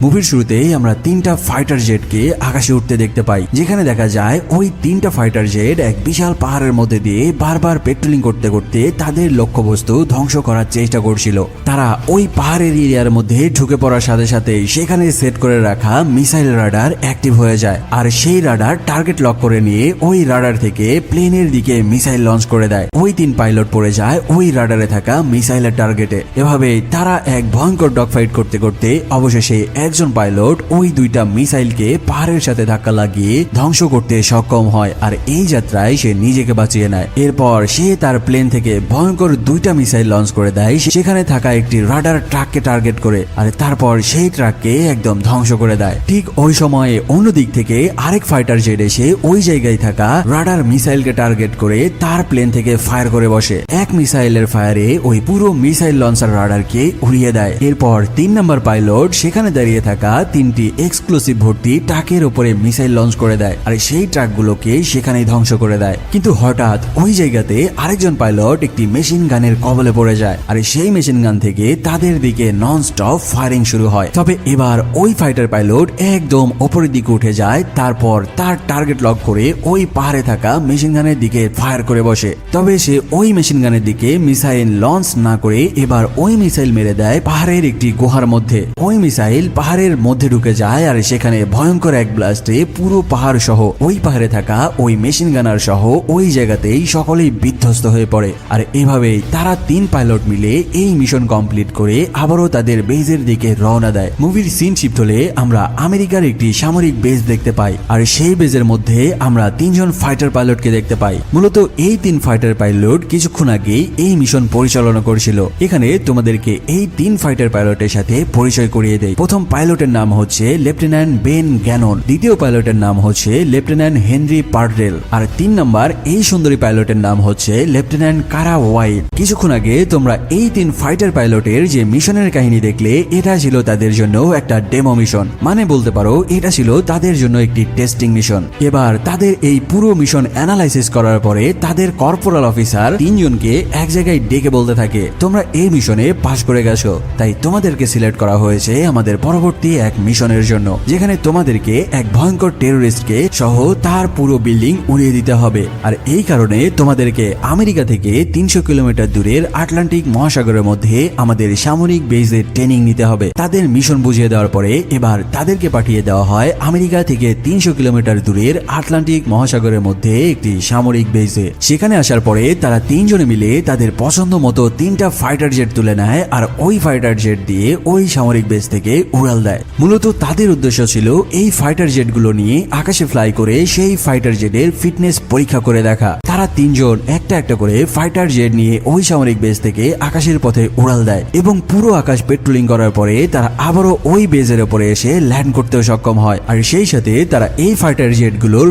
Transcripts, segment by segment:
মুভির শুরুতেই আমরা তিনটা ফাইটার জেটকে আকাশে উঠতে দেখতে পাই, যেখানে দেখা যায় ওই তিনটা ফাইটার জেট এক বিশাল পাহাড়ের মধ্যে দিয়ে বারবার পেট্রোলিং করতে করতে তাদের লক্ষ্যবস্তু ধ্বংস করার চেষ্টা করছিল। তারা ওই পাহাড়ের এরিয়ার মধ্যে ঢুকে পড়ার সাথে সাথে সেখানে সেট করে রাখা মিসাইল রাডার অ্যাক্টিভ হয়ে যায়, আর সেই রাডার টার্গেট লক করে নিয়ে ওই রাডার থেকে প্লেনের দিকে মিসাইল লঞ্চ করে দেয়। ওই তিন পাইলট পড়ে যায় ওই রাডারে থাকা মিসাইলের টার্গেটে। এভাবে তারা এক ভয়ঙ্কর ডগ ফাইট করতে করতে অবশেষে একজন পাইলট ওই দুইটা মিসাইলকে পাহাড়ের সাথে ধাক্কা লাগিয়ে ধ্বংস করতে সক্ষম হয়, আর এই যাত্রায় সে নিজেকে বাঁচিয়ে নেয়। এরপর সে তার প্লেন থেকে ভয়ঙ্কর দুইটা মিসাইল লঞ্চ করে দেয় সেখানে থাকা একটি রাডার ট্রাককে টার্গেট করে, আর তারপর সেই ট্রাককে একদম ধ্বংস করে দেয়। ঠিক ওই সময়ে অন্য দিক থেকে আরেক ফাইটার জেট এসে ওই জায়গায় থাকা রাডার মিসাইলকে টার্গেট করে তার প্লেন থেকে ফায়ার করে বসে। এক মিসাইলের ফায়ারে ওই পুরো মিসাইল লঞ্চার রাডারকে উড়িয়ে দেয়। এরপর 3 নম্বর পাইলট সেখানে দাঁড়িয়ে থাকা তিনটি এক্সক্লুসিভ ভর্তি ট্রাকের উপরে মিসাইল লঞ্চ করে দেয়, আর সেই ট্রাকগুলোকে সেখানেই ধ্বংস করে দেয়। কিন্তু হঠাৎ ওই জায়গাতে আরেকজন পাইলট একটি মেশিন গানের কবলে পড়ে যায়, আর সেই মেশিন গান থেকে তাদের দিকে নন স্টপ ফায়ারিং শুরু হয়। তবে এবার ওই ফাইটার পাইলট একদম উপরের দিকে উঠে যায়, তারপর তার টার্গেট লক করে ওই পাহাড়ে থাকা মেশিন গানের দিকে ফায়ার করে বসে। তবে সে ওই মেশিন গানের দিকে মিসাইল লঞ্চ না করে এবার ওই মিসাইল মেরে দেয় পাহাড়ের একটি গুহার মধ্যে। ওই মিসাইল পাহাড়ের মধ্যে ঢুকে যায়, আর সেখানে ভয়ঙ্কর এক ব্লাস্টে পুরো পাহাড় সহ ওই পাহাড়ে থাকা ওই মেশিন গানার সহ ওই জায়গাতেই সকলেই বিধ্বস্ত হয়ে পড়ে। আর এভাবেই তারা 3 পাইলট মিলে এই মিশন কমপ্লিট করে আবারও তাদের বেজের দিকে রওনা দেয়। মুভির সিন শিফট হলে আমরা আমেরিকার একটি সামরিক বেজ দেখতে পাই, আর সেই বেজের মধ্যে আমরা 3 জন ফাইটার পাইলটকে দেখতে পাই। মূলত এই 3 ফাইটার পাইলট কিছুক্ষণ আগে এই মিশন পরিচালনা করছিল। এখানে তোমাদেরকে এই 3 ফাইটার পাইলটের সাথে পরিচয় করিয়ে দেয়। প্রথম পাইলটের নাম হচ্ছে লেফটেন্যান্ট বেন গ্যানন, দ্বিতীয় পাইলটের নাম হচ্ছে লেফটেন্যান্ট হেনরি পার্ডেল, আর 3 নম্বর এই সুন্দরী পাইলটের নাম হচ্ছে লেফটেন্যান্ট কারা ওয়াইট। কিছুক্ষণ আগে তোমরা এই 3 ফাইটার পাইলটের যে মিশনের কাহিনী দেখলে, এটা ছিল তাদের জন্য একটা ডেমো মিশন, মানে বলতে পারো এটা ছিল তাদের জন্য একটি টেস্টিং মিশন। এবার তাদের এই পুরো মিশন অ্যানালাইসিস করার পরে তাদের কর্পোরাল অফিসার 3 জনকে এক জায়গায় ডেকে বলতে থাকে, তোমরা এই মিশনে পাশ করে গেছো, তাই তোমাদেরকে সিলেক্ট করা হয়েছে আমাদের পরবর্তী এক মিশনের জন্য, যেখানে তোমাদেরকে এক ভয়ঙ্কর টেররিস্টকে সহ তার পুরো বিল্ডিং উড়িয়ে দিতে হবে। আর এই কারণে তোমাদেরকে আমেরিকা থেকে 300 কিলোমিটার দূরের আটলান্টিক মহাসাগরের মধ্যে আমাদের সামরিক বেজে ট্রেনিং নিতে হবে। তাদের মিশন বুঝিয়ে দেওয়ার পরে এবার তাদেরকে পাঠিয়ে দেওয়া হয় আমেরিকা থেকে 300 কিলোমিটার দূরের আটলান্টিক মহাসাগরের মধ্যে একটি সামরিক বেজে। সেখানে আসার পরে তারা 3 জনে মিলে তাদের পছন্দ মতো 3টা ফাইটার জেট তুলে নেয়, আর ওই ফাইটার জেট দিয়ে ওই সামরিক বেজ থেকে উড়াল দেয়। মূলত তাদের উদ্দেশ্য ছিল এই ফাইটার জেটগুলো নিয়ে আকাশে ফ্লাই করে সেই ফাইটার জেটের ফিটনেস পরীক্ষা করে দেখা। তারা 3 জন একটা একটা করে ফাইটার জেট নিয়ে ওই সামরিক বেজ থেকে আকাশের পথে উড়াল দেয়, এবং পুরো আকাশ পেট্রোলিং করার পরে তারা আবারও ওই বেজের উপরে এসে ল্যান্ড করতেও সক্ষম হয়। আর সেই সাথে তারা এই ফাইটার জেটগুলোর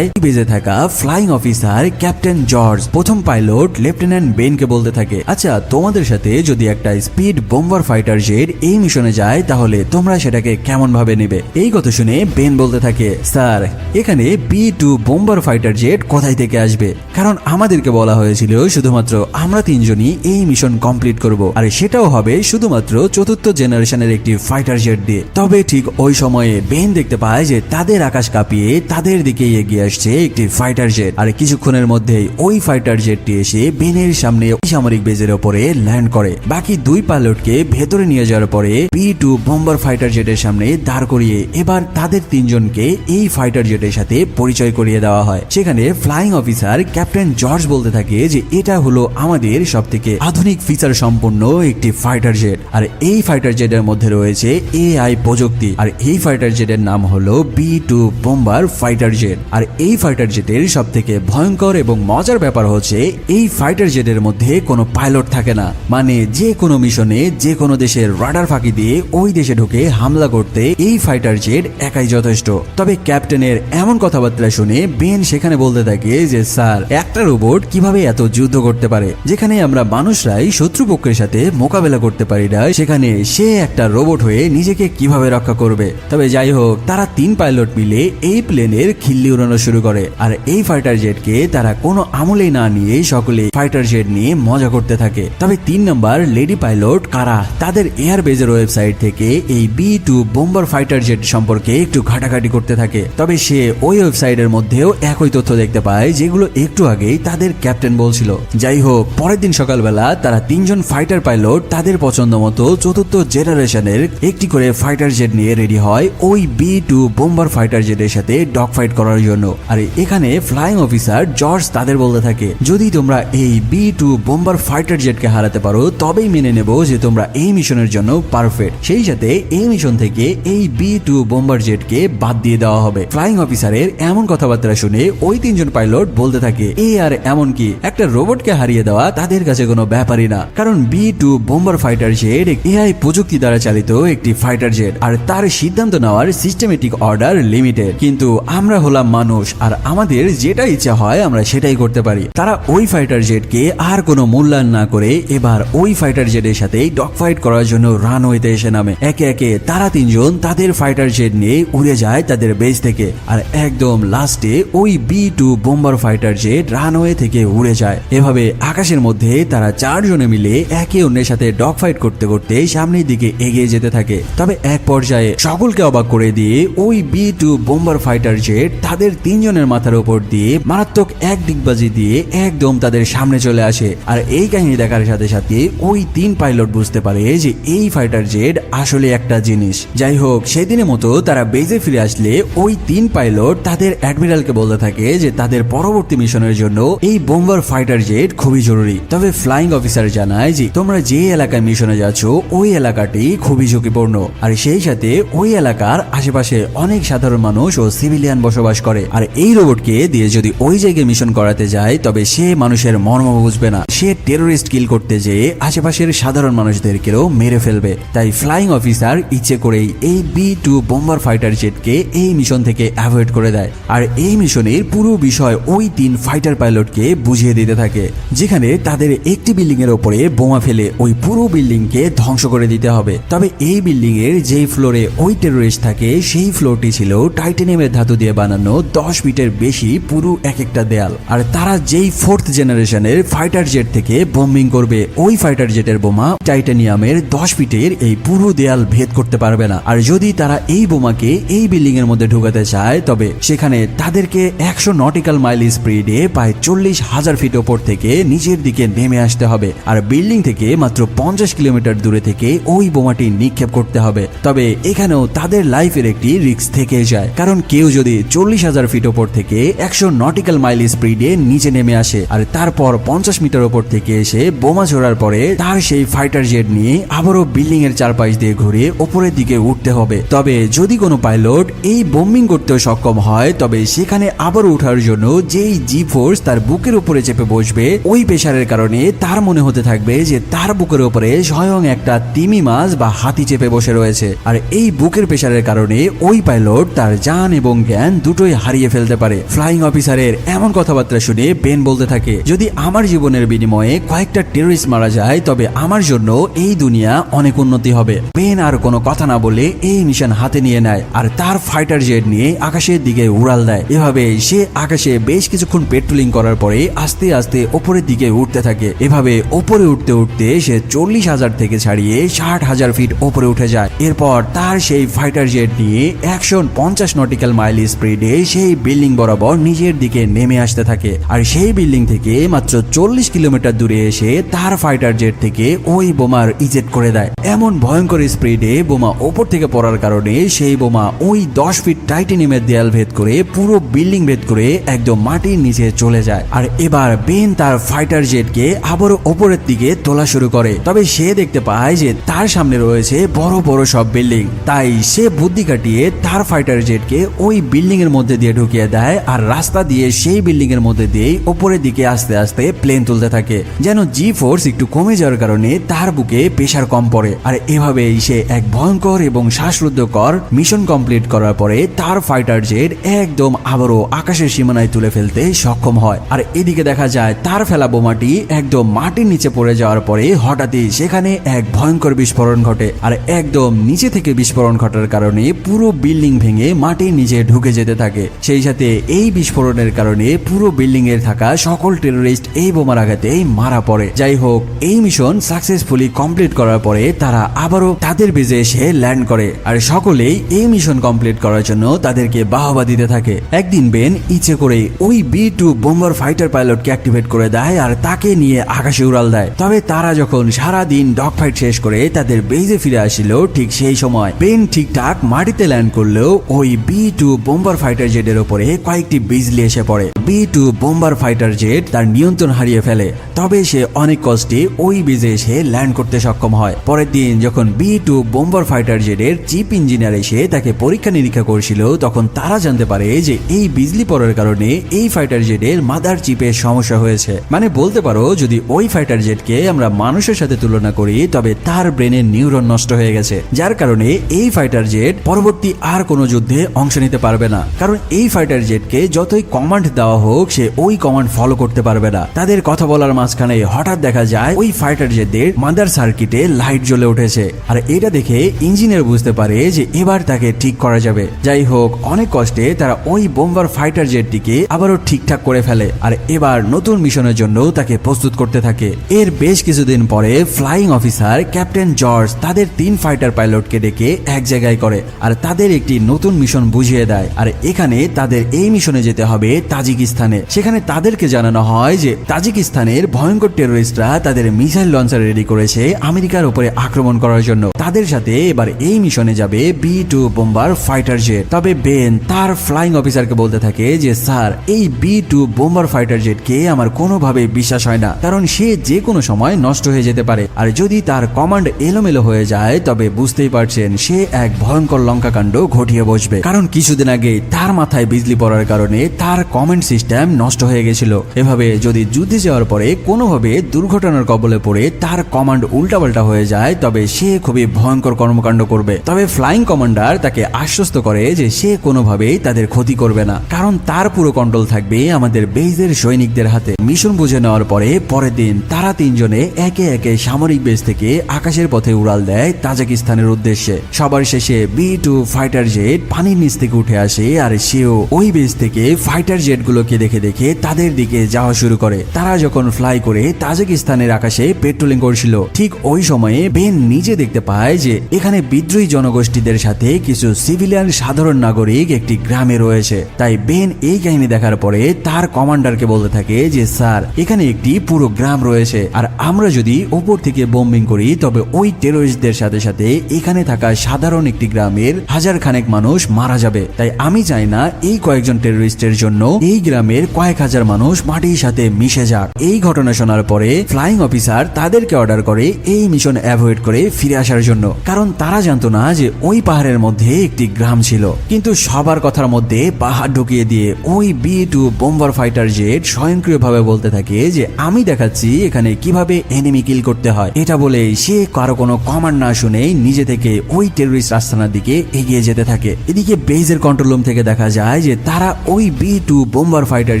বেজে থাকা ফ্লাইং অফিসার ক্যাপ্টেন জর্জ, প্রথম পাইলট লেফটেন্যান্ট বেনকে বলতে থাকে, আচ্ছা তোমাদের সাথে যদি একটা স্পিড বোম্বার ফাইটার জেট এই মিশনে যায় তাহলে তোমরা সেটাকে কেমন ভাবে নেবে? এই কথা শুনে বেন বলতে থাকে, স্যার এখানে B2 বোম্বার ফাইটার জেট কোথায় থেকে আসবে? কারণ আমাদেরকে বলা হয়েছিল শুধুমাত্র আমরা 3 জনই এই মিশন কমপ্লিট করব, আর সেটাও হবে শুধুমাত্র 4th জেনারেশনের একটি ফাইটার জেট দিয়ে। তবে ঠিক ওই সময়ে বেন দেখতে পায় যে তাদের আকাশ কাঁপিয়ে তাদের দিকে এগিয়ে আসছে একটি ফাইটার জেট, আর কিছুক্ষণের মধ্যেই ওই ফাইটার জেটটি এসে বেনের সামনে ওই সামরিক বেজের উপরে ল্যান্ড করে। বাকি 2 পাইলটকে ভেতরে নিয়ে যাওয়ার পরে B2 বোম্বার ফাইটার জেটের সামনে দাঁড় করিয়ে এবার তাদের 3 জনকে এই ফাইটার জেটের সাথে পরিচয় করিয়ে দেওয়া হয়। সেখানে ফ্লাইং অফিসার ক্যাপ্টেন জর্জ বলতে থাকে যে এটা হলো আমাদের সবথেকে আধুনিক ফিচার সম্পন্ন একটি ফাইটার জেট, আর এই ফাইটার জেটের মধ্যে রয়েছে AI প্রযুক্তি, আর এই ফাইটার জেটের নাম হলো B2 বোম্বার ফাইটার জেট। আর এই ফাইটার জেটের সবথেকে ভয়ঙ্কর এবং মজার ব্যাপার হচ্ছে এই ফাইটার জেটের মধ্যে কোনো পাইলট থাকে না, মানে যে কোনো মিশনে যে কোনো দেশের রাডার ফাঁকি দিয়ে ওই দেশে ঢুকে হামলা করতে এই ফাইটার জেট একাই যথেষ্ট। তবে ক্যাপ্টেনের এমন কথাবার্তা শুনে বেন সেখানে বলতে থাকে যে স্যার একটা রোবট কিভাবে এত যুদ্ধ করতে পারে, যেখানে আমরা মানুষরাই শত্রুপক্ষের সাথে মোকাবেলা করতে পারি না, সেখানে সে একটা রোবট হয়ে নিজেকে কিভাবে রক্ষা করবে। তবে যাই হোক, তারা 3 পাইলট মিলে এই প্লেনের খিল্লি উড়ানো শুরু করে। আর এই ফাইটার জেটকে তারা কোনো আমলেই না নিয়ে সকলে ফাইটার জেট নিয়ে মজা করতে থাকে। তবে 3 নম্বর লেডি পাইলট কারা তাদের এয়ারবেজের ওয়েবসাইট থেকে এই B2 বোম্বার ফাইটার জেট সম্পর্কে একটু ঘাটাঘাটি করতে থাকে। তবে সে ওই ওয়েবসাইটের মধ্যেও একই তথ্য দেখতে পায় যেগুলো একটু আগেই তাদের ক্যাপ্টেন বলছিল। যাই হোক, পরের দিন সকালবেলা তারা 3 জন ফাইটার পাইলট তাদের পছন্দ মতো 4th জেনারেশনের একটি করে ফাইটার জেট নিয়ে রেডি হয় ওই B2 বোম্বার ফাইটার জেটের সাথে ডগ ফাইট করার জন্য। আর এখানে ফ্লাইং অফিসার জর্জ তাদের বলতে থাকে, যদি তোমরা এই B2 বোম্বার ফাইটার জেটকে হারাতে পারো তবেই মেনে নেব যে তোমরা এই মিশনের জন্য পারফেক্ট। সেই সাথে এই মিশন থেকে এই B2 বোম্বার জেটকে বাদ দিয়ে দেওয়া হবে। ফ্লাইং অফিসারের এমন কথাবার্তা শুনে ওই 3 জন পাইলট বলতে থাকে, আর এমন কি একটা রোবটকে হারিয়ে দেওয়া তাদের কাছে কোনো ব্যাপারই না, কারণ B2 bomber fighter jet AI প্রযুক্তি দ্বারা চালিত একটি ফাইটার জেট, আর তার সিদ্ধান্ত নেওয়ার সিস্টেমেটিক অর্ডার লিমিটেড। কিন্তু আমরা হলাম মানুষ, আর আমাদের যেটা ইচ্ছা হয় আমরা সেটাই করতে পারি। তারা ওই ফাইটার জেটকে আর কোনো মূল্যায়ন না করে এবার ওই ফাইটার জেটের সাথে ডগ ফাইট করার জন্য রানওয়েতে এসে নামে। একে একে তারা 3 জন তাদের ফাইটার জেট নিয়ে উড়ে যায় তাদের বেস থেকে। আর একদম লাস্টে ওই B2 bomber fighter jet runway থেকে উড়ে যায়। এভাবে আকাশের মধ্যে তারা 4 জনে মিলে একে অন্যের সাথে ডগ ফাইট করতে করতে সামনের দিকে এগিয়ে যেতে থাকে। তবে এক পর্যায়ে সকলকে অবাক করে দিয়ে ওই B2 বোম্বার ফাইটার জেট তাদের 3 জনের মাথার উপর দিয়ে মারাত্মক এক দিকবাজি দিয়ে একদম তাদের সামনে চলে আসে। আর এই কাহিনী দেখার সাথে সাথে ওই 3 পাইলট বুঝতে পারে যে এই ফাইটার জেট আসলে একটা জিনিস। যাই হোক, সেদিনের মতো তারা বেজে ফিরে আসলে ওই 3 পাইলট তাদের অ্যাডমিরালকে বলতে থাকে যে তাদের পরবর্তী মিশনের জন্য এই বোম্বার ফাইটার জেট খুবই জরুরি। তবে ফ্লাইং অফিসার জানায় যে তোমরা যে এলাকায় মিশনে যাচ্ছ ওই এলাকাটি খুবই ঝুঁকিপূর্ণ, আর সেই সাথে ওই এলাকার আশেপাশে অনেক সাধারণ মানুষ ও সিভিলিয়ান বসবাস করে। আর এই রোবটকে দিয়ে যদি ওই জায়গায় মিশন করাতে যায় তবে সে মানুষের মর্ম বুঝবে না, সে টেরোরিস্ট কিল করতে যেয়ে আশেপাশের সাধারণ মানুষদেরকেও মেরে ফেলবে। তাই ফ্লাইং অফিসার ইচ্ছে করেই এই B2 বোম্বার ফাইটার জেটকে এই মিশন থেকে অ্যাভয়েড করে দেয়। আর এই মিশনের পুরো বিষয় ওই 3 ফাইটার পাইলটকে বুঝিয়ে দিতে থাকে, যেখানে তাদের একটি বিল্ডিং এর উপরে বোমা ফেলে ওই পুরো বিল্ডিং কে ধ্বংস করে দিতে হবে। তবে এই বিল্ডিং এর যেই ফ্লোরে ওই টেরোরিস্ট থাকে সেই ফ্লোরটি ছিল টাইটানিয়ামের ধাতু দিয়ে বানানো 10 ফিটের বেশি পুরো এক একটা দেয়াল। আর তারা যেই 4th জেনারেশনের ফাইটার জেট থেকে বোম্বিং করবে ওই ফাইটার জেটের বোমা টাইটানিয়ামের 10 ফিটের এই পুরো দেয়াল ভেদ করতে পারবে না। আর যদি তারা এই বোমাকে এই বিল্ডিং এর মধ্যে ঢুকাতে চায় তবে সেখানে তাদেরকে 100 নটিক্যাল মাইল স্পিডে প্রায় 40,000 ফিট ওপর থেকে নিচের দিকে নেমে আসতে হবে। আর বিল্ডিং থেকে মাত্র 50 কিলোমিটার দূরে থেকে ওই বোমাটি নিক্ষেপ করতে হবে। তবে এখানেও তাদের লাইফের একটি রিস্ক থেকে যায়, কারণ কেউ যদি 40,000 ফিট ওপর থেকে 100 নটিক্যাল মাইল স্পিডে নিচে নেমে আসে আর তারপর 50 মিটার ওপর থেকে এসে বোমা ছোড়ার পরে তার সেই ফাইটার জেট নিয়ে আবারও বিল্ডিং এর চারপাশ দিয়ে ঘুরে উপরের দিকে উঠতে হবে। তবে যদি কোনো পাইলট এই বোম্বিং করতেও সক্ষম হয় তবে সেখানে আবার ওঠার জন্য যেই জি ফোর্স তার বুকের উপরে চেপে বসবে ওই প্রেসারের কারণে তার মনে হতে থাকবে যে তার বুকের উপরে স্বয়ং একটা তিমি মাছ বা হাতি চেপে বসে রয়েছে। আর এই বুকের প্রেসারের কারণে ওই পাইলট তার জান এবং জ্ঞান দুটোই হারিয়ে ফেলতে পারে। ফ্লাইং অফিসারের এমন কথাবার্তা শুনে বেন বলতে থাকে, যদি আমার জীবনের বিনিময়ে কয়েকটা টেররিস্ট মারা যায় তবে আমার জন্য এই দুনিয়া অনেক উন্নতি হবে। বেন আর কোনো কথা না বলে এই মিশন হাতে নিয়ে নেয় আর তার ফাইটার জেট নিয়ে আকাশের দিকে উড়াল দেয়। এভাবে সে আকাশে বেশ কিছুক্ষণ পেট্রোলিং করার পরে আস্তে আস্তে উপরের দিকে উঠতে থাকে। এভাবে উপরে উঠতে উঠতে সে 40,000 থেকে ছাড়িয়ে 60,000 ফিট উপরে উঠে যায়। এরপর তার সেই ফাইটার জেট নিয়ে 150 নটিক্যাল মাইল স্পিডে সেই বিল্ডিং বরাবর নিজের দিকে নেমে আসতে থাকে। আর সেই বিল্ডিং থেকে মাত্র 40 কিলোমিটার দূরে এসে তার ফাইটার জেট থেকে ওই বোমার ইজেক্ট করে দেয়। এমন ভয়ঙ্কর স্পিডে বোমা ওপর থেকে পড়ার কারণে সেই বোমা ওই 10 ফিট টাইটানিয়ামের দেয়াল ভেদ করে পুরো বিল্ডিং ভেদ করে একদম মাটির নিচে চলে যায়। আর এবার বেন তার ফাইটার জেটকে আবারও ওপরের দিকে তোলা শুরু করে। তবে সে দেখতে পায় যে তার সামনে রয়েছে বড় বড় সব বিল্ডিং, তাই সে বুদ্ধি কাটিয়ে তার ফাইটার জেটকে ওই বিল্ডিং এর মধ্যে দিয়ে ঢুকিয়ে দেয় আর রাস্তা দিয়ে সেই বিল্ডিং এর মধ্যে দিয়ে উপরের দিকে আস্তে আস্তে প্লেন তুলতে থাকে, যেন জি ফোর্স একটু কমে যাওয়ার কারণে তার বুকে প্রেসার কম পড়ে। আর এভাবেই সে এক ভয়ঙ্কর এবং শ্বাসরুদ্ধকর মিশন কমপ্লিট করার পরে তার ফাইটার জেট একদম আবারও আকাশের সীমানায় তুলে ফেলতে সক্ষম সক্ষম হয়। আর এদিকে দেখা যায় তার ফেলা বোমাটি একদম মাটির নিচে পড়ে যাওয়ার পরে হঠাৎই সেখানে এক ভয়ঙ্কর বিস্ফোরণ ঘটে। আর একদম নিচে থেকে বিস্ফোরণ ঘটার কারণে পুরো বিল্ডিং ভেঙে মাটির নিচে ঢুকে যেতে থাকে। সেই সাথে এই বিস্ফোরণের কারণে পুরো বিল্ডিং এর থাকা সকল টেরোরিস্ট এই বোমার আঘাতেই মারা পড়ে। যাই হোক, এই মিশন সাকসেসফুলি কমপ্লিট করার পরে তারা আবারও তাদের বেজে এসে ল্যান্ড করে। আর সকলেই এই মিশন কমপ্লিট করার জন্য তাদেরকে বাহবা দিতে থাকে। একদিন বেন ইচ্ছে করে ওই B-2 বোম্বার ফাইটার পাইলটকে অ্যাক্টিভেট করে দেয় আর তাকে নিয়ে আকাশে উড়াল দেয়। তবে তারা যখন সারা দিন ডগ ফাইট শেষ করে তাদের বেজে ফিরে আসছিল, ঠিক সেই সময় বেন ঠিকঠাক মাটিতে ল্যান্ড করলেও ওই B-2 বোম্বার ফাইটার জেটের উপরে কয়েকটি বিজলি এসে পড়ে। B-2 বোম্বার ফাইটার জেট তার নিয়ন্ত্রণ হারিয়ে ফেলে। তবে সে অনেক কষ্টে ওই বেজে এসে ল্যান্ড করতে সক্ষম হয়। পরের দিন যখন B-2 বোম্বার ফাইটার জেটের চিফ ইঞ্জিনিয়ার এসে তাকে পরীক্ষা নিরীক্ষা করছিল, তখন তারা জানতে পারে যে এই বিজলি পড়ার কারণে এই ফাইটার জেটের মাদার চিপের সমস্যা হয়েছে। মানে বলতে পারো, যদি ওই ফাইটার জেটকে আমরা মানুষের সাথে তুলনা করি তবে তার ব্রেনের নিউরন নষ্ট হয়ে গেছে, যার কারণে এই ফাইটার জেট পরবর্তী আর কোনো যুদ্ধে অংশ নিতে পারবে না। কারণ এই ফাইটার জেটকে যতই কমান্ড দেওয়া হোক সে ওই কমান্ড ফলো করতে পারবে না। তাদের কথা বলার মাঝখানে হঠাৎ দেখা যায় ওই ফাইটার জেটদের মাদার সার্কিটে লাইট জ্বলে উঠেছে। আর এটা দেখে ইঞ্জিনিয়ার বুঝতে পারে যে এবার তাকে ঠিক করা যাবে। যাই হোক, অনেক কষ্টে তারা ওই বোম্বার ফাইটার জেটটিকে আবারও ঠিকঠাক করে ফেলে। আর এবার নতুন মিশনের জন্য তাকে প্রস্তুত করতে থাকে। এর বেশ কিছুদিন পরে ফ্লাইং অফিসার ক্যাপ্টেন জর্জ তাদের 3 ফাইটার পাইলটকে ডেকে এক জায়গায় করে আর তাদের একটি নতুন মিশন বুঝিয়ে দেয়। আর এখানে তাদের এই মিশনে যেতে হবে তাজিকিস্তানে। সেখানে তাদেরকে জানানো হয় যে তাজিকিস্তানের ভয়ঙ্কর টেরোরিস্টরা তাদের মিসাইল লঞ্চার রেডি করেছে আমেরিকার উপরে আক্রমণ করার জন্য। তাদের সাথে এবার এই মিশনে যাবে B-2 বোম্বার ফাইটার জেট। তবে বেন তার ফ্লাইং অফিসারকে বলতে থাকে যে স্যার, এই B-2 বোম্বার ফাইটার জেটকে আমার কোনোভাবে বিশ্বাস হয় না, কারণ সে যে কোনো সময় নষ্ট হয়ে যেতে পারে। আর যদি তার কমান্ড এলোমেলো হয়ে যায় তবে বুঝতেই পারছেন সে এক ভয়ঙ্কর লঙ্কাকাণ্ড ঘটিয়ে বসবে। কারণ কিছুদিন আগে তার মাথায় বিজলি পড়ার কারণে তার কমান্ড সিস্টেম নষ্ট হয়ে গেছিল। এভাবে যদি যুদ্ধে যাওয়ার পরে কোনোভাবে দুর্ঘটনার কবলে পড়ে তার কমান্ড উল্টাপাল্টা হয়ে যায় তবে সে খুবই ভয়ঙ্কর কর্মকাণ্ড করবে। তবে ফ্লাইং কমান্ডার তাকে আশ্বস্ত করে যে সে কোনোভাবেই তাদের ক্ষতি করবে না, কারণ তার পুরো কন্ট্রোল থাকবে আমাদের বেজের সৈনিকদের হাতে। মিশন বুঝে নেওয়ার পরে পরের দিন তারা তিনজনে একে একে সামরিক বেস থেকে আকাশের পথে উড়াল দেয় তাজিকিস্তানের উদ্দেশ্যে। সবার শেষে B-2 ফাইটার জেট পানির নিচ থেকে উঠে আসে আর সেও ওই বেস থেকে ফাইটার জেট গুলোকে দেখে দেখে তাদের দিকে যাওয়া শুরু করে। তারা যখন ফ্লাই করে তাজিকিস্তানের আকাশে পেট্রোলিং করছিল, ঠিক ওই সময়ে বেন নিজে দেখতে পায় যে এখানে বিদ্রোহী জনগোষ্ঠীদের সাথে কিছু সিভিলিয়ান সাধারণ নাগরিক একটি গ্রামে রয়েছে। তাই বেন এই কাহিনী দেখার পরে তার কমান্ডারকে বলতে থাকে যে স্যার, এখানে একটি পুরো গ্রাম রয়েছে আর আমরা যদি উপর থেকে বোম্বিং করি তবে ওই টেরোরিস্টদের সাথে সাথে এখানে থাকা সাধারণ একটি গ্রামের হাজার খানেক মানুষ মারা যাবে। তাই আমি চাই না এই কয়েকজন টেরোরিস্টের জন্য এই গ্রামের কয়েক হাজার মানুষ মাটির সাথে মিশে যাক। এই ঘটনা শোনার পরে ফ্লাইং অফিসার তাদেরকে অর্ডার করে এই মিশন অ্যাভয়েড করে ফিরে আসার জন্য, কারণ তারা জানতো না যে ওই পাহাড়ের মধ্যে একটি গ্রাম ছিল। কিন্তু সবার কথার মধ্যে পাহাড় ঢুকিয়ে দিয়ে ওই B-2 বোম্বার ফাইটার জেট স্বয়ংক্রিয়ভাবে বলতে থাকে যে আমি দেখাচ্ছি এখানে কিভাবে এনিমি কিল করতে হয়। এটা বলে সে কারো কোনো কমান্ড না শুনে নিজে থেকে ওই টেরোরিস্ট আস্তানার দিকে এগিয়ে যেতে থাকে। এদিকে বেজের কন্ট্রোল রুম থেকে দেখা যায় যে তারা ওই B-2 বোম্বার ফাইটার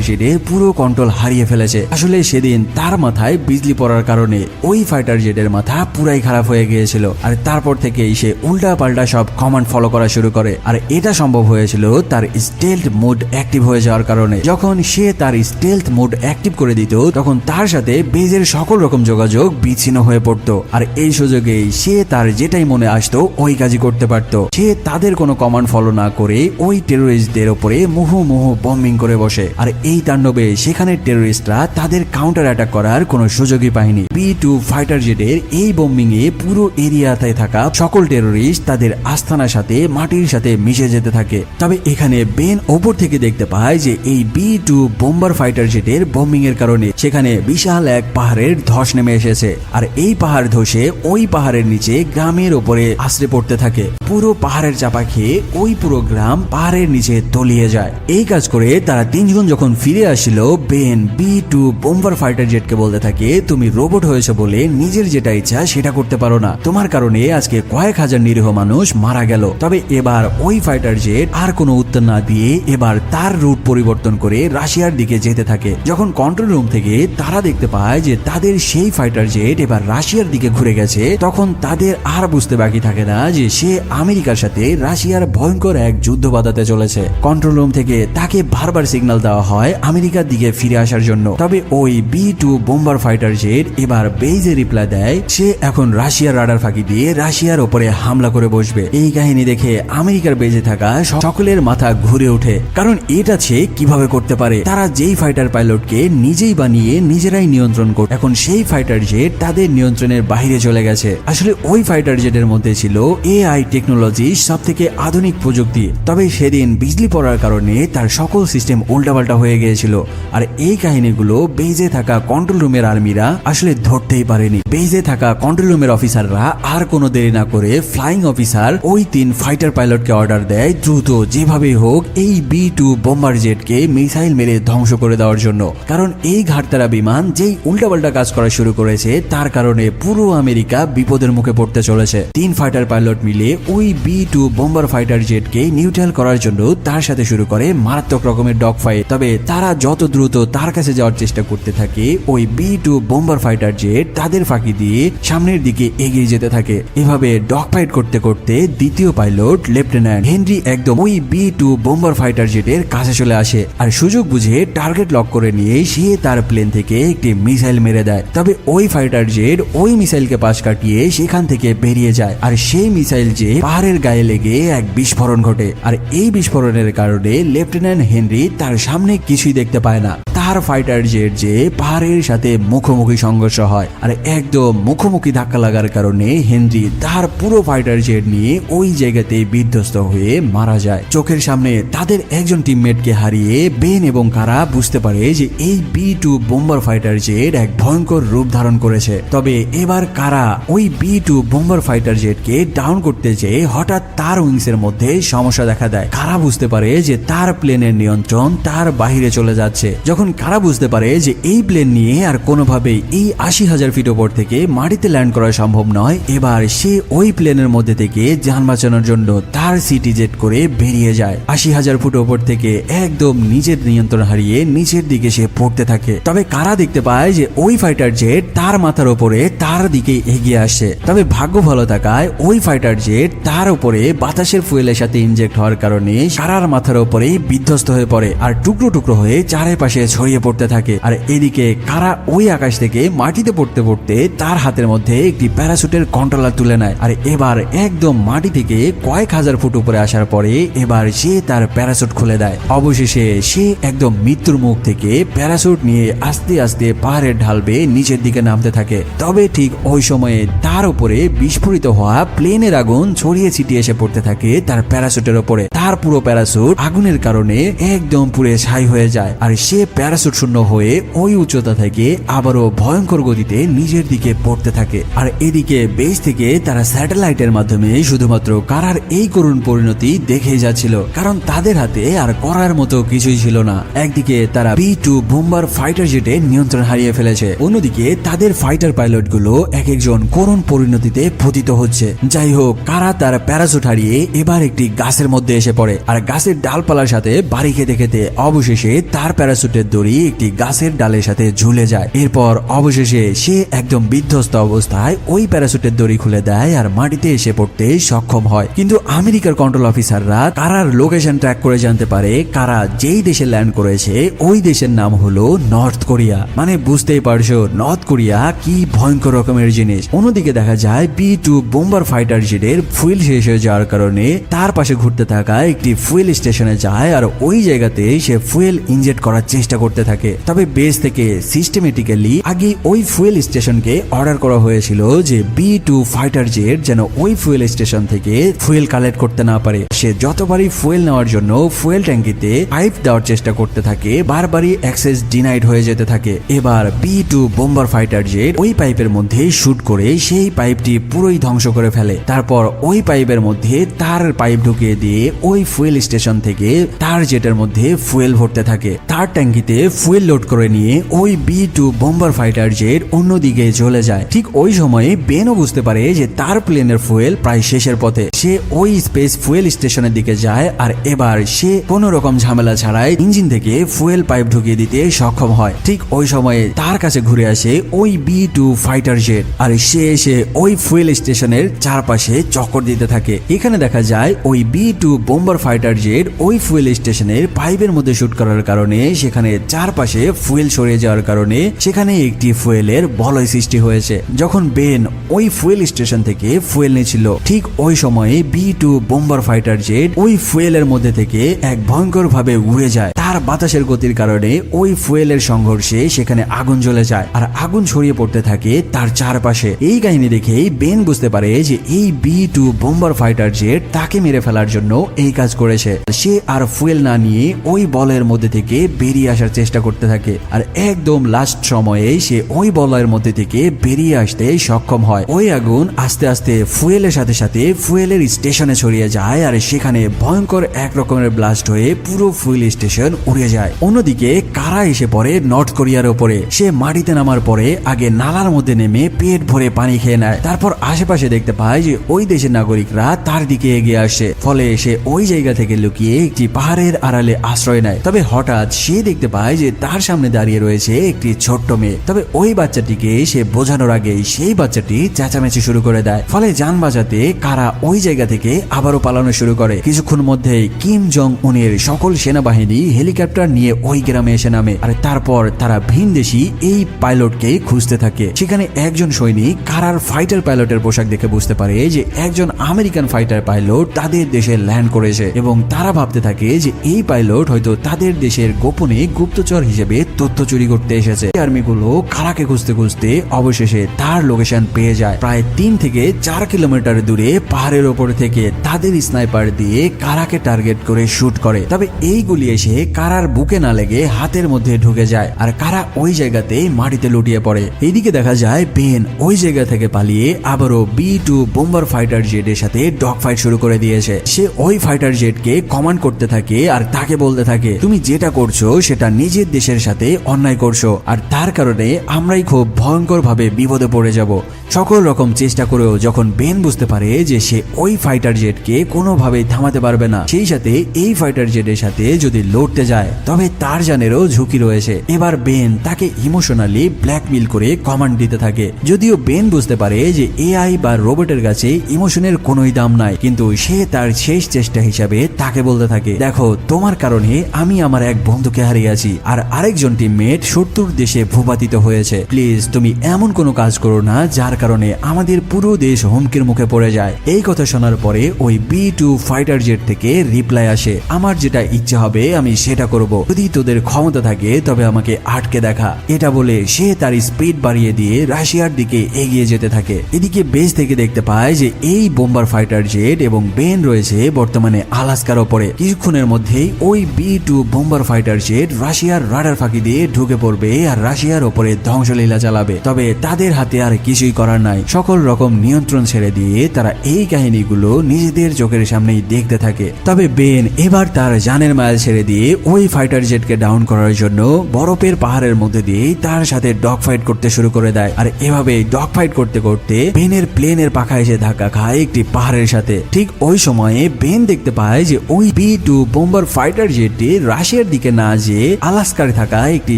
জেটে পুরো কন্ট্রোল হারিয়ে ফেলেছে। আসলে সেদিন তার মাথায় বিজলি পড়ার কারণে ওই ফাইটার জেটের মাথা পুরাই খারাপ হয়ে গিয়েছিল। আর তারপর থেকেই সে উল্টা পাল্টা সব কমান্ড ফলো করা শুরু করে। আর এটা সম্ভব হয়েছিল তার স্টেলথ মোড অ্যাক্টিভ হয়ে যাওয়ার কারণে। যখন সে তার স্টেলথ মোড অ্যাক্টিভ করে দিত তখন তার সাথে বেজের সকল রকম যোগাযোগ বিচ্ছিন্ন হয়ে পড়তো। আর এই সুযোগেই সে তার যেটাই মনে আসতো ওই কাজই করতে পারতো। সে তাদের কোনো কমান্ড ফলো না করে ওই টেরোরিস্টদের উপরে মুহুর্মুহু বম্বিং করে বসে। আর এই তাণ্ডবে সেখানে টেরোরিস্টরা তাদের কাউন্টার অ্যাটাক করার কোনো সুযোগই পায়নি। B-2 ফাইটার জেটের এই বম্বিং এ পুরো এরিয়াতে থাকা সকল টেরোরিস্ট তাদের আস্তানার সাথে মাটির সাথে মিশে যেতে থাকে। তবে এখানে বেন ওপর থেকে দেখতে পায় যে এই B-2 বোম্বার ফাইটার জেটের বম্বিং এর কারণে সেখানে বিশাল এক পাহাড়ের ধস নেমে এসেছে। আর এই পাহাড় ধসে ওই পাহাড়ের নিচে গ্রামের উপরে আশ্রে পড়তে থাকে। পুরো পাহাড়ের চাপা খেয়ে ওই পুরো গ্রাম পাহাড়ের নিচে তলিয়ে যায়। এই কাজ করে তারা তিনজন যখন ফিরে আসছিল, বেন B-2 বোম্বার ফাইটার জেটকে বলতে থাকে তুমি রোবট হয়েছে বলে নিজের যেটা ইচ্ছা সেটা করতে পারো না, তোমার কারণে আজকে কয়েক হাজার নিরীহ মানুষ মারা গেল। তবে এবার ওই ফাইটার জেট আর কোনো উত্তর না দিয়ে এবার তার রুট পরিবর্তন করে রাশিয়ার রাশিয়ার দিকে যেতে থাকে। যখন কন্ট্রোল রুম থেকে তারা দেখতে পায় যে তাদের সেই ফাইটার জেট এবার রাশিয়ার দিকে ঘুরে গেছে, তখন তাদের আর বুঝতে বাকি থাকে না যে সে আমেরিকার সাথে রাশিয়ার ভয়ঙ্কর এক যুদ্ধ বাঁধাতে চলেছে। কন্ট্রোল রুম থেকে তাকে বারবার সিগন্যাল দেওয়া হয় আমেরিকার দিকে ফিরে আসার জন্য। তবে ওই B-2 বোম্বার ফাইটার জেট এবার বেইজে রিপ্লাই দেয় সে এখন রাশিয়ার রাডার ফাঁকি দিয়ে রাশিয়ার উপরে হামলা করে বসবে। এই কাহিনী দেখে আমেরিকার বেজে থাকা সকলের মাথা ঘুরে ওঠে, কারণ এটা সে কিভাবে করতে পারে। তারা যেই ফাইটার পাইলটকে নিজেই বানিয়ে নিজেরাই নিয়ন্ত্রণ করে, এখন সেই ফাইটার জেট তাদের নিয়ন্ত্রণের বাইরে চলে গেছে। আসলে ওই ফাইটার জেটের মধ্যে ছিল AI টেকনোলজি, সব থেকে আধুনিক প্রযুক্তি। তবে সেদিন বিজলি পড়ার কারণে তার সকল সিস্টেম উল্টাপাল্টা হয়ে গিয়েছিল। আর এই কাহিনীগুলো বেজে থাকা কন্ট্রোল রুমের আর্মিরা আসলে ধরতেই পারেনি। বেজে থাকা কন্ট্রোল রুমের অফিসাররা আর কোনো দেরি না করে ফ্লাইং অফিসার ওই 3 ফাইটার পাইলটকে অর্ডার দেয় দ্রুত যেভাবেই হোক এই B-2 বোম্বার জেটকে মিসাইল মেরে ধ্বংস করে দেওয়ার জন্য। কারণ এই ঘাটতারা বিমান যেই উল্টাপাল্টা কাজ করা শুরু করেছে তার কারণে পুরো আমেরিকা বিপদের মুখে পড়তে চলেছে। 3 ফাইটার পাইলট মিলে ওই B-2 বোম্বার ফাইটার জেটকে নিউট্রাল করার জন্য তার সাথে শুরু করে মারাত্মক রকমের ডগ ফাইট। তবে তারা যত দ্রুত তার কাছে যাওয়ার চেষ্টা করতে থাকে, ওই B-2 বোম্বার ফাইটার জেট তাদের ফাঁকি দিয়ে সামনের দিকে এগিয়ে যেতে থাকে। এভাবে ডগ ফাইট করতে করতে দ্বিতীয় পাইলট লেফটেন্যান্ট হেনরি একদম ওই B-2 বোম্বার ফাইটার জেটের কাছে চলে আসে আর সুযোগ বুঝে টার্গেট লক করে নিয়ে সে তার প্লেন থেকে একটি মিসাইল মেরে দেয়। তবে ওই ফাইটার জেট ওই মিসাইলকে পাশ কাটিয়ে সেখান থেকে বেরিয়ে যায় আর সেই মিসাইল যে পাহাড়ের গায়ে লেগে এক বিস্ফোরণ ঘটে। আর এই বিস্ফোরণের কারণে লেফটেন্যান্ট হেনরি তার সামনে কিছুই দেখতে পায় না। তার ফাইটার জেট যে পাহাড়ের সাথে মুখোমুখি সংঘর্ষ হয় আর একদম মুখোমুখি ধাক্কা লাগার কারণে হেনরি তার পুরো ফাইটার জেট নিয়ে ওই জায়গাতে বিধ্বস্ত হয়ে মারা যায়। চোখের সামনে তাদের একজন টিমমেটকে হারিয়ে বেন এবং কারা বুঝতে পারে যে এই B-2 বোম্বার ফাইটার জেট এক ভয়ঙ্কর রূপ ধারণ করেছে। তবে এবার কারা ওই B-2 বোম্বার ফাইটার জেটকে ডাউন করতে যেয়ে হঠাৎ তার উইংস এর মধ্যে সমস্যা দেখা দেয়। কারা বুঝতে পারে যে তার প্লেনের নিয়ন্ত্রণ তার বাহিরে চলে যাচ্ছে। যখন কারা বুঝতে পারে যে এই প্লেন নিয়ে আর কোনোভাবেই এই 80,000 ফিট ওপর থেকে মাটিতে ল্যান্ড করা সম্ভব নয়, এবার সে ওই প্লেনের মধ্যে থেকে যান বাঁচানোর জন্য তার সিটি জেট করে বেরিয়ে যায়। 80,000 ফুট ওপর থেকে একদম নিজের নিয়ন্ত্রণ হারিয়ে নিচের দিকে সে পড়তে থাকে। তবে কারা দেখতে পায় যে ওই ফাইটার জেট তার মাথার উপরে তার দিকে এগিয়ে আসছে। তবে ভাগ্য ভালো থাকায় ওই ফাইটার জেট তার উপরে বাতাসের ফুয়েলের সাথে ইনজেক্ট হওয়ার কারণে কারার মাথার উপরে বিধ্বস্ত হয়ে পড়ে আর টুকরো টুকরো হয়ে চারপাশে ছড়িয়ে পড়তে থাকে। আর এদিকে কারা ওই আকাশ থেকে মাটিতে পড়তে পড়তে তার হাতের মধ্যে একটি প্যারাসুটের কন্ট্রোলার তুলে নেয়। আর এবার একদম মাটি থেকে কয়েক হাজার ফুট উপরে আসার পরে এবার সে তার প্যারাসুট খুলে দেয়। অবশেষে সে একদম মৃত্যুর মুখ থেকে প্যারাসুট নিয়ে আস্তে আস্তে পাহাড়ের ঢাল বেয়ে নিচের দিকে নামতে থাকে। তবে ঠিক ওই সময়ে তার উপরে বিস্ফোরিত হওয়া প্লেনের আগুন ছড়িয়ে ছিটিয়ে এসে পড়তে থাকে তার প্যারাসুটের উপরে। তার পুরো প্যারাসুট আগুনের কারণে একদম পুড়ে ছাই হয়ে যায় আর সে প্যারাসুট শূন্য হয়ে ওই উচ্চতা থেকে আবারও ভয়ঙ্কর গতিতে নিজের দিকে পড়তে থাকে। আর এদিকে বেস থেকে তারা স্যাটেলাইটের মাধ্যমে শুধুমাত্র কারার এই করুণ পরিণতি দেখে যাচ্ছিল, কারণ তাদের হাতে আর করার মতো কিছুই ছিল না। একদিকে তারা B-2 বোম্বার ফাইটার জেটে নিয়ন্ত্রণ হারিয়ে ফেলেছে, অন্যদিকে তাদের ফাইটার পাইলট গুলো এক একজন করুণ পরিণতিতে পতিত হচ্ছে। যাই হোক, কারা তার প্যারাসুট হারিয়ে এবার একটি গাছের মধ্যে এসে পড়ে আর গাছের ডালপালার সাথে বাড়ি খেতে খেতে অবশেষে তার প্যারাসুটের দড়ি একটি গাছের ডালের সাথে ঝুলে যায়। এরপর অবশেষে সে একদম বিধ্বস্ত অবস্থায় ওই প্যারাসুটের দড়ি খুলে দেয় আর মাটিতে এসে পড়তে সক্ষম হয়। কিন্তু আমেরিকার কন্ট্রোল অফিসাররা কারার লোকেশন ট্র্যাক করে জানতে পারে কারা যেই দেশে ল্যান্ড করেছে ওই দেশের নাম হলো নর্থ কোরিয়া। মানে বুঝতেই পারছো নর্থ কোরিয়া কি ভয়ঙ্কর রকমের জিনিস। অন্যদিকে দেখা যায় B-2 বোম্বার ফাইটার জেটের ফুয়েল শেষ হয়ে যাওয়ার কারণে তার পাশে ঘুরতে থাকা একটি ফুয়েল স্টেশনে যায় আর ওই জায়গাতে সে ফুয়েল ইনজেক্ট করার চেষ্টা করতে থাকে। তবে বেস থেকে সিস্টেমেটিক্যালি আগে ওই ফুয়েল স্টেশনকে অর্ডার করা হয়েছিল যে B-2 ফাইটার জেট যেন ওই ফুয়েল স্টেশন থেকে ফুয়েল কালেক্ট করতে না পারে। সে যতবারই ফুয়েল নেওয়ার জন্য ফুয়েল ট্যাঙ্কিতে পাইপ দেওয়ার চেষ্টা করতে থাকে, বারবারই অ্যাক্সেস ডিনাইড হয়ে যেতে থাকে। এবার B-2 বোম্বার ফাইটার জেট ওই পাইপের মধ্যে শুট করে সেই পাইপটি পুরোই ধ্বংস করে ফেলে। তারপর ওই পাইপের মধ্যে তার পাইপ ঢুকিয়ে দিয়ে ওই ফুয়েল স্টেশন থেকে তার জেটের মধ্যে ফুয়েল ভরতে থাকে। তার ট্যাঙ্কিতে ফুয়েল লোড করে নিয়ে ওই B-2 বোম্বার ফাইটার জেট অন্যদিকে চলে যায়। ঠিক ওই সময়ে বেনও বুঝতে পারে যে তার প্লেনের ফুয়েল প্রায় শেষের পথে। সে ওই স্পেস ফুয়েল স্টেশনের দিকে যায় আর এবার সে কোনো রকম ঝামেলা ছাড়াই ইঞ্জিন থেকে ফুয়েল পাইপ ঢুকিয়ে দিতে সক্ষম হয়। ঠিক ওই সময়ে তার কাছে ঘুরে আসে ওই B-2 ফাইটার জেট আর সে এসে ওই ফুয়েল স্টেশনের চারপাশে চক্কর দিতে থাকে। এখানে দেখা যায় ওই B-2 বোম্বার ফাইটার জেট ওই ফুয়েল স্টেশনের পাইপের মধ্যে শুট করার কারণে সেখানে চারপাশে ফুয়েল সরিয়ে যাওয়ার কারণে সেখানে একটি ফুয়েলের বলয় সৃষ্টি হয়েছে। যখন বেন ওই ফুয়েল স্টেশন থেকে ফুয়েল নিয়েছিল ঠিক ওই সময়ে B-2 বোম্বার ফাইটার জেট ওই ফুয়েলের মধ্যে থেকে এক ভয়ঙ্কর ভাবে উড়ে যায়। তার বাতাসের গতির কারণে ওই ফুয়েলের সংঘর্ষে সেখানে আগুন জ্বলে যায় আর আগুন ছড়িয়ে পড়তে থাকে তার চারপাশে। এই কাহিনী দেখেই বেন বুঝতে পারে যে এই B-2 বোম্বার ফাইটার জেট তাকে মেরে ফেলার জন্য এই কাজ করেছে। সে আর ফুয়েল না নিয়ে ওই বলয়ের মধ্যে থেকে বেরিয়ে আসার চেষ্টা করতে থাকে আর একদম লাস্ট সময়ে সে ওই বলয়ের মধ্যে থেকে বেরিয়ে আসতে সক্ষম হয়। ওই আগুন আস্তে আস্তে ফুয়েলের সাথে সাথে ফুয়েলের স্টেশনে ছড়িয়ে যায় আর সেখানে ভয়ঙ্কর এক রকমের ব্লাস্ট হয়ে পুরো ফুয়েল স্টেশন উড়ে যায়। অন্যদিকে কারা এসে পড়ে নর্থ কোরিয়ার উপরে। সে মাটিতে নামার পরে আগে নালার মধ্যে নেমে পেট ভরে পানি খেয়ে নেয়। তারপর আশেপাশে দেখতে পায় যে ওই দেশের নাগরিকরা তার দিকে এগিয়ে আসে। ফলে সে ওই জায়গা থেকে লুকিয়ে একটি পাহাড়ের আড়ালে আশ্রয় নেয়। তবে হঠাৎ সে দেখতে পায় যে তার সামনে দাঁড়িয়ে রয়েছে একটি ছোট্ট মেয়ে। তবে ওই বাচ্চাটিকে সে বোঝানোর আগেই সেই বাচ্চাটি চেঁচামেচি শুরু করে দেয়। ফলে যান বাঁচাতে কারা ওই জায়গা থেকে আবারও পালানো শুরু করে। কিছুক্ষণ মধ্যেই কিম জং উনের সকল সেনাবাহিনী হেলিকপ্টার নিয়ে ওই গ্রামে এসে নামে আর তারপর তারা ভিনদেশী এই পাইলটকে খুঁজতে থাকে। সেখানে একজন সৈনিক কারার ফাইটার পাইলটের পোশাক দেখে বুঝতে পারে যে একজন আমেরিকান ফাইটার পাইলট তাদের দেশে ল্যান্ড করেছে এবং তারা ভাবতে থাকে যে এই পাইলট হয়তো তাদের দেশের গোপনে গুপ্তচর হিসেবে তথ্য চুরি করতে এসেছে। আর্মিগুলো কারাকে খুঁজতে খুঁজতে অবশেষে তার লোকেশন পেয়ে যায়। প্রায় 3 থেকে 4 কিলোমিটার দূরে পাহাড়ের ওপর থেকে তাদের স্নাইপার দিয়ে কারাকে টার্গেট করে শুট করে। তবে এই গুলি এসে কারার বুকে না লেগে হাতের মধ্যে ঢুকে যায় আর কারা ওই জায়গাতে মাটিতে লুটিয়ে পড়ে। এইদিকে দেখা যায় বেন ওই জায়গা থেকে পালিয়ে আবারও B-2 বোম্বার ফাইটার জেটের সাথে ডগ ফাইট শুরু করে দিয়েছে। সে ওই ফাইটার জেটকে কমান্ড করতে থাকে আর তাকে বলতে থাকে তুমি যেটা করছো সেটা নিজের দেশের সাথে অন্যায় করছো আর তার কারণে আমরাই খুব ভয়ঙ্কর ভাবে বিপদে পড়ে যাব। সকল রকম চেষ্টা করেও যখন বেন বুঝতে পারে যে সে ওই ফাইটার জেটকে কোনোভাবেই থামাতে পারবে না, সেই সাথে এই ফাইটার জেটের সাথে যদি লড়তে যায় তবে তার জানেরও ঝুঁকি রয়েছে। এবার বেন তাকে ইমোশনালি ব্ল্যাকমেইল করে কমান্ড দিতে থাকে। যদিও বেন বুঝতে পারে যে এআই বা রোবটের কাছে ইমোশনের কোনোই দাম নাই, কিন্তু সে তার শেষ চেষ্টা হিসাবে তাকে বলতে থাকে দেখো তোমার কারণে আমি আমার এক বন্ধুকে হারিয়েছি আর আরেকজন টিমমেট 70 দেশে ভূপাতিত হয়েছে। প্লিজ তুমি এমন কোনো কাজ করো না যার কারণে আমাদের পুরো দেশ হুমকির মুখে পড়ে যায়। এই কথা শোনার পরে ওই B-2 ফাইটার জেট থেকে রিপ্লাই আসে আমার যেটা ইচ্ছা হবে আমি সেটা করব, যদি তোদের ক্ষমতা থাকে তবে আমাকে আটকে দেখা। এটা বলে সে তার স্পিড বাড়িয়ে দিয়ে রাশিয়ার দিকে এগিয়ে যেতে থাকে। এদিকে বেস থেকে দেখতে পায় যে এই বোম্বার ফাইটার জেট এবং বেন রয়েছে বর্তমানে আলাস্কার ওপরে। কিছুক্ষণের মধ্যেই ওই B-2 বোম্বার ফাইটার জেট রাশিয়ার রাডার ফাঁকি দিয়ে ঢুকে পড়বে আর রাশিয়ার ওপরে ধ্বংসলীলা চালাবে। তবে তাদের হাতে আর কিছুই করার নাই। সকল রকম নিয়ন্ত্রণ ছেড়ে দিয়ে তারা এই কাহিনীগুলো নিজেদের চোখের সামনেই দেখতে থাকে। তবে বেন এবার তার জানের মায়াল ছেড়ে দিয়ে ওই ফাইটার জেটকে ডাউন করার জন্য বরফের পাহাড়ের মধ্যে দিয়ে তার সাথে ডগ ফাইট করতে শুরু করে দেয়। আর এভাবে ডগ ফাইট করতে করতে বেনের প্লেনের পাখা এসে ধাক্কা খায় একটি পাহাড়ের সাথে। ঠিক ওই সময়ে বেন দেখতে পায় যে ওই B-2 বোম্বার ফাইটার জেটটি রাশিয়ার দিকে না যেয়ে আলাস্কার থাকা একটি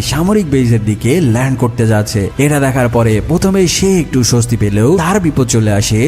সামরিক বেজের দিকে ল্যান্ড করতে যাচ্ছে। এটা দেখার পরে প্রথমে সে একটু স্বস্তি পেলেও তার বিপদ চলে আসে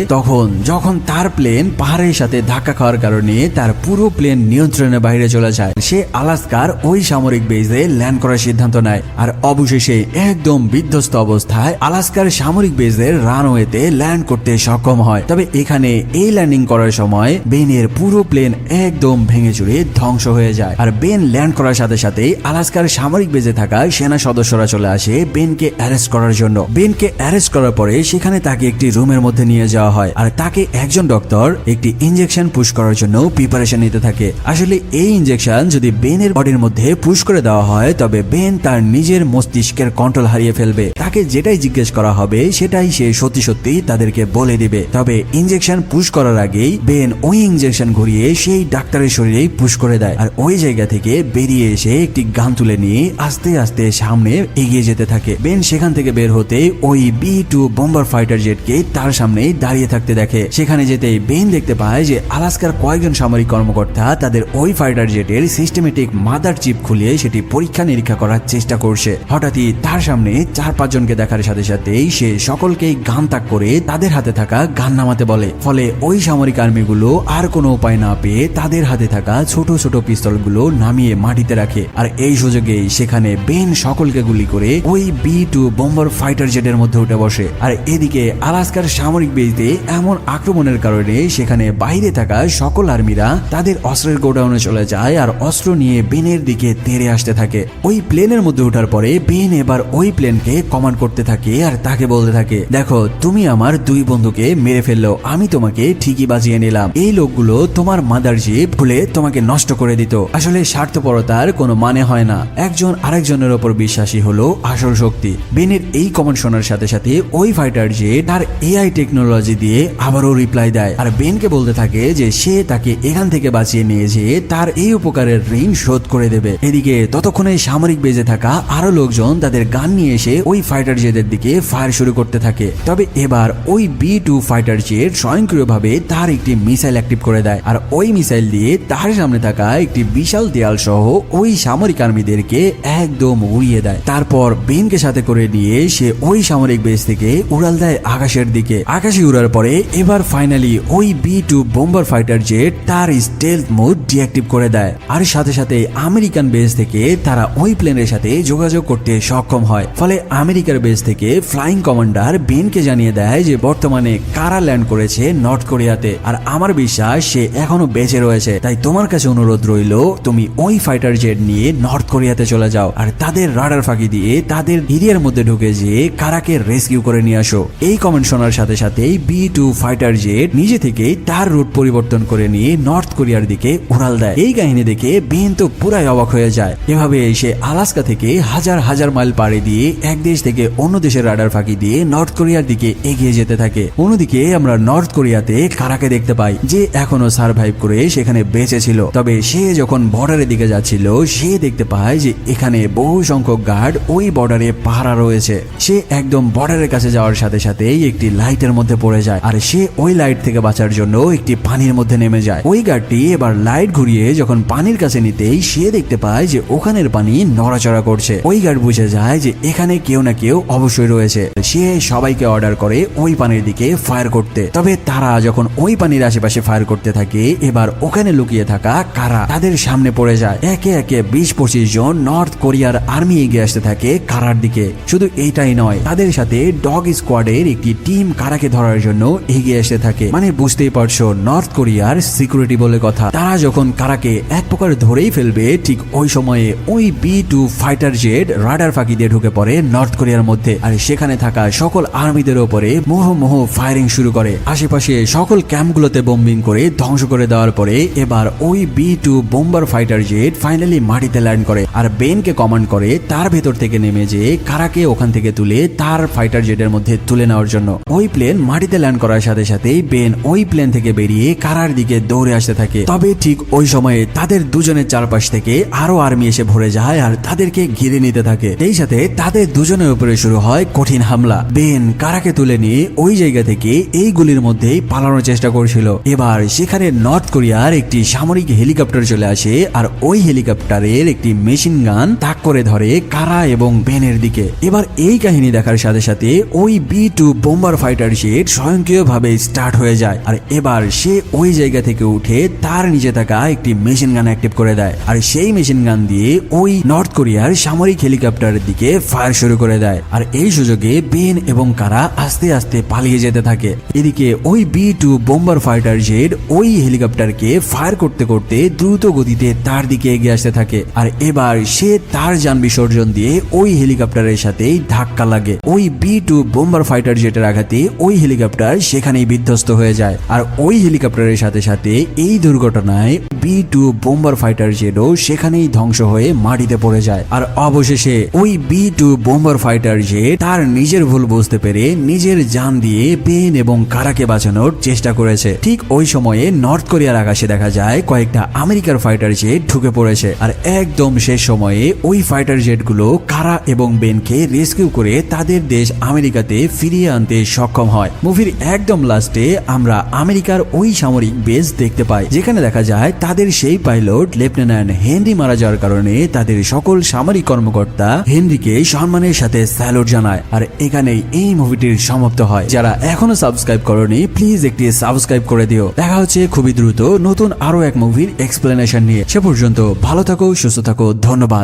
যখন তার প্লেন পাহাড়ের সাথে ধাক্কা খাওয়ার কারণে তার পুরো প্লেন নিয়ন্ত্রণের বাইরে চলে যায়। সে আলাস্কার ওই সামরিক বেজে ল্যান্ড করার সিদ্ধান্ত নেয় আর অবশেষে একদম বিধ্বস্ত অবস্থায় আলাস্কার সামরিক বেজের রানওয়েতে ল্যান্ড করতে সক্ষম হয়। তবে এখানে এই ল্যান্ডিং করার সময় বেনের পুরো প্লেন একদম ভেঙে চুরে ধ্বংস হয়ে যায়। আর বেন ল্যান্ড করার সাথে সাথে আলাস্কার সামরিক বেজে থাকা সেনা সদস্যরা চলে আসে বেনকে অ্যারেস্ট করার জন্য। বেনকে অ্যারেস্ট করার পরে সেখানে তাকে একটি রুমের মধ্যে নিয়ে যাওয়া হয় আর তাকে একজন ডক্টর একটি ইনজেকশন পুশ করার জন্য প্রিপারেশন নিতে থাকে। আসলে এই ইনজেকশন যদি বেনের বডির মধ্যে পুশ করে দেওয়া হয় তবে বেন তার নিজের মস্তিষ্কের কন্ট্রোল হারিয়ে ফেলবে। তাকে যেটাই জিজ্ঞেস করা হবে সেটাই সে সত্যি সত্যি তাদেরকে বলে দিবে। তবে ইনজেকশন পুশ করার আগেই বেন ওই ইনজেকশন ঘুরিয়ে সেই ডাক্তারের শরীরেই পুশ করে দেয় আর ওই জায়গা থেকে বেরিয়ে এসে একটি গান তুলে নিয়ে আস্তে আস্তে সামনে এগিয়ে যেতে থাকে। বেন সেখান থেকে বের হতে ওই B-2 বোম্বার ফাইটার জেটকে তার সামনে দাঁড়িয়ে থাকতে দেখে। সেখানে যেতেই বেন দেখতে পায় যে আলাস্কার কয়েকজন সামরিক কর্মকর্তা তাদের ওই ফাইটার জেটের সিস্টেমেটিক মাদার চিপ খুলিয়ে সেটি পরীক্ষা নিরীক্ষা করার চেষ্টা করছে। হঠাৎই তার সামনে 4-5 জনকে দেখার সাথে সাথেই সে সকলকেই গান তাক করে তাদের হাতে থাকা গান নামাতে বলে। ফলে ওই সামরিক আর্মিগুলো আর কোনো উপায় না পেয়ে তাদের হাতে থাকা ছোট ছোট পিস্তলগুলো নামিয়ে মাটিতে রাখে। আর এই সুযোগেই সেখানে বেন সকলকে গুলি করে ওই B-2 বোম্বার ফাইটার জেটের মধ্যে উঠে বসে। আর এদিকে আলাস্কার সামরিক বেজে এমন আক্রমণের কারণে সেখানে বাইরে থাকা সকল আর্মিরা তাদের অস্ত্রের গোডাউনে চলে যায় আর অস্ত্র নিয়ে বেনের দিকে তেড়ে আসতে থাকে। ওই প্লেনের মধ্যে ওঠার পরে বেন এবার ওই প্লেনকে কমান্ড করতে থাকে আর তাকে বলতে থাকে, দেখো তুমি আমার 2 বন্ধুকে মেরে ফেললো, আমি তোমাকে ঠিকই বাঁচিয়ে নিলাম। এই লোকগুলো তোমার মাদার জিপ ভুলে তোমাকে নষ্ট করে দিত। আসলে স্বার্থপরতার কোনো মানে হয় না, একজন আরেকজনের ওপর বিশ্বাসী হলো আসল শক্তি। বেনের এই কমান্ড শোনার সাথে সাথে ওই ফাইটার জেট তার AI টেকনোলজি দিয়ে আবারও রিপ্লাই দেয় আর বেনকে বলতে থাকে যে সে তাকে এখান থেকে বাঁচিয়ে নিয়ে যেয়ে তার এই উপকারের ঋণ শোধ করে দেবে। এদিকে ততক্ষণে সামরিক বেজে থাকা আরো লোকজন তাদের গান নিয়ে এসে ওই ফাইটার জেটের দিকে ফায়ার শুরু করতে থাকে। তবে এবার ওই B-2 ফাইটার জেট স্বয়ংক্রিয়ভাবে তার একটি মিসাইল অ্যাক্টিভ করে দেয় আর ওই মিসাইল দিয়ে তার সামনে থাকা একটি বিশাল দেয়াল সহ ওই সামরিক আর্মিদেরকে একদম উড়িয়ে দেয়। তারপর বেনকে সাথে করে নিয়ে সে ওই সামরিক বেস থেকে উড়াল দেয় আকাশের দিকে। আকাশে উড়ার পরে এবার ফাইনালি ওই B-2 বোম্বার ফাইটার জেট তার স্টেলথ মোড ডিঅ্যাক্টিভ করে দেয় আর সাথে সাথে আমেরিকান বেস থেকে তারা ওই প্লেনের সাথে যোগাযোগ করতে সক্ষম হয়। ফলে আমেরিকার বেস থেকে ফ্লাইং কমান্ডার বেনকে জানিয়ে দেয় যে বর্তমানে কারা ল্যান্ড করেছে নর্থ কোরিয়াতে আর আমার বিশ্বাস সে এখনো বেঁচে রয়েছে। তাই তোমার কাছে অনুরোধ রইল তুমি ওই ফাইটার জেট নিয়ে নর্থ কোরিয়াতে চলে যাও আর তাদের রাডার ফাঁকি দিয়ে তাদের এরিয়ার মধ্যে ঢুকে যেয়ে কারাকে রেস্কিউ করে নিয়ে আসো। এই কমেন্ট শোনার সাথে সাথেই B-2 ফাইটার জেট নিজে থেকে তার রুট পরিবর্তন করে নিয়ে নর্থ কোরিয়ার দিকে উড়াল দেয়। এই কাহিনী দেখে বেন তো পুরাই অবাক হয়ে যায়। এভাবে সে আলাস্কা থেকে হাজার হাজার মাইল পাড়ি দিয়ে এক দেশ থেকে অন্য দেশের রাডার ফাঁকি দিয়ে নর্থ কোরিয়ার দিকে এগিয়ে যেতে থাকে। অন্যদিকে আমরা নর্থ কোরিয়াতে কারাকে দেখতে পাই যে এখনো সার্ভাইভ করে সেখানে বেঁচে ছিল। তবে সে যখন বর্ডারের দিকে যাচ্ছিল সে দেখতে পায় যে এখানে বহু সংখ্যক গার্ড ওই বর্ডারে পাহারা রয়েছে। সে একদম বর্ডারের কাছে যাওয়ার সাথে সাথেই একটি লাইটের মধ্যে পড়ে যায় আর সে ওই লাইট থেকে বাঁচার জন্য একটি পানির মধ্যে নেমে যায়। ওই গার্ডটি এবার লাইট ঘুরিয়ে যখন পানির কাছে নিতেই সে দেখতে পায় যে ওখানের পানি নড়াচড়া করছে। ওই গার্ড বুঝে যায় যে এখানে কেউ না কেউ অবশ্যই রয়েছে। সে সবাইকে অর্ডার করে ওই পানির দিকে ফায়ার করতে। তবে তারা যখন ওই পানির আশেপাশে ফায়ার করতে থাকে এবার ওখানে লুকিয়ে থাকা কারা তাদের সামনে পড়ে যায়। একে একে 20-25 জন নর্থ কোরিয়ার আর্মি এগিয়ে আসতে থাকে কারার দিকে। শুধু এইটাই নয়, তাদের সাথে ডগ স্কোয়াডের একটি টিম কারাকে ধরার জন্য এগিয়ে আসতে থাকে। মানে বুঝতেই পারছো নর্থ কোরিয়ার সিকিউরিটি বলে কথা। তারা যখন কারাকে এক প্রকার ধরেই ফেলবে ঠিক ওই সময়ে ওই B-2 ফাইটার জেট রাডার ফাঁকি দিয়ে ঢুকে পড়ে নর্থ কোরিয়ার মধ্যে আর সেখানে থাকা সকল আর্মিদের উপরে মুহুর্মুহু ফায়ারিং শুরু করে। আশেপাশে সকল ক্যাম্পগুলোতে বোম্বিং করে ধ্বংস করে দেওয়ার পরে এবার ওই B-2 bomber fighter jet finally মাটিতে ল্যান্ড করে আর বেনকে কমান্ড করে তার ভেতর থেকে নেমে যে কারাকে ওখান থেকে তুলে তার ফাইটার জেটের মধ্যে তুলে নেওয়ার জন্য। ওই প্লেন মাটিতে ল্যান্ড করার সাথে সাথেই বেন ওই প্লেন থেকে বেরিয়ে কারার দিকে দৌড়ে আসতে থাকে। তবে ঠিক ওই সময়ে তাদের দুজনের চারপাশ থেকে আরো আর্মি এসে ভরে যায় আর তাদেরকে ঘিরে নিতে থাকে। এই সাথে তাদের দুজনের উপরে শুরু হয় কঠিন হামলা। বেন কারাকে তুলে নিয়ে ওই জায়গা থেকে এই গুলির মধ্যেই পালানোর চেষ্টা করছিল। এবার সেখানে নর্থ কোরিয়ার একটি সামরিক হেলিকপ্টার চলে আসে আর ওই হেলিকপ্টারের একটি মেশিন গান তাক করে ধরে কারা এবং বেনের দিকে। এবার এই কাহিনী দেখার সাথে সাথে ওই B-2 বোম্বার ফাইটার জেট স্বয়ংক্রিয়ভাবে স্টার্ট হয়ে যায় আর এবার সে ওই জায়গা থেকে উঠে তার নিচে থাকা একটি মেশিন গান অ্যাক্টিভ করে দেয় আর সেই মেশিন গান দিয়ে ওই নর্থ কোরিয়ার সামরিক হেলিকপ্টারের দিকে ফায়ার শুরু করে দেয়। আর এই সুযোগে বেন এবং কারা আস্তে আস্তে পালিয়ে যেতে থাকে। এদিকে ওই B-2 বোম্বার ফাইটার জেট ওই হেলিকপ্টারকে ফায়ার করতে করতে দ্রুত গতিতে তার দিকে এগিয়ে আসতে থাকে আর এবার সে তার যান বিসর্জন দিয়ে ওই হেলিকপ্টারের সাথেই ধাক্কা লাগে। ওই B-2 বোম্বার ফাইটার জেটের আঘাতে ওই হেলিকপ্টার সেখানেই বিধ্বস্ত হয়ে যায় আর ওই হেলিকপ্টারের সাথে সাথে এই দুর্ঘটনায় B-2 বোম্বার ফাইটার জেটও সেখানেই ধ্বংস হয়ে মাটিতে পড়ে যায়। আর অবশেষে ওই B-2 বোম্বার ফাইটার জেট তার নিজের ভুল বুঝতে পেরে নিজের জান দিয়ে বেন এবং কারাকে বাঁচানোর চেষ্টা করেছে। ঠিক ওই সময়ে নর্থ কোরিয়ার আকাশে দেখা যায় কয়েকটা আমেরিকার ফাইটার জেট ঢুকে পড়েছে আর একদম শেষ সময়ে ওই ফাইটার জেটগুলো কারা এবং বেনকে রেস্কিউ করে তাদের দেশ আমেরিকাতে ফিরিয়ে আনতে সক্ষম হয়। মুভির একদম লাস্টে আমরা আমেরিকার ওই সামরিক বেস দেখতে পাই, যেখানে দেখা যায় তাদের সেই পাইলট লেফটেন্যান্ট হেনরি মারা যাওয়ার কারণে তাদের সকল সামরিক কর্মকর্তা হেনরিকে সম্মানের সাথে স্যালুট জানায়। আর এখানেই এই মুভিটির সমাপ্ত হয়। যারা এখনো সাবস্ক্রাইব করনি প্লিজ একটি সাবস্ক্রাইব করে দিও। দেখা হচ্ছে খুবই দ্রুত নতুন আরো এক মুভির এক্সপ্লেনেশন নিয়ে। সে পর্যন্ত ভালো থাকো, সুস্থ থাকো, ধন্যবাদ।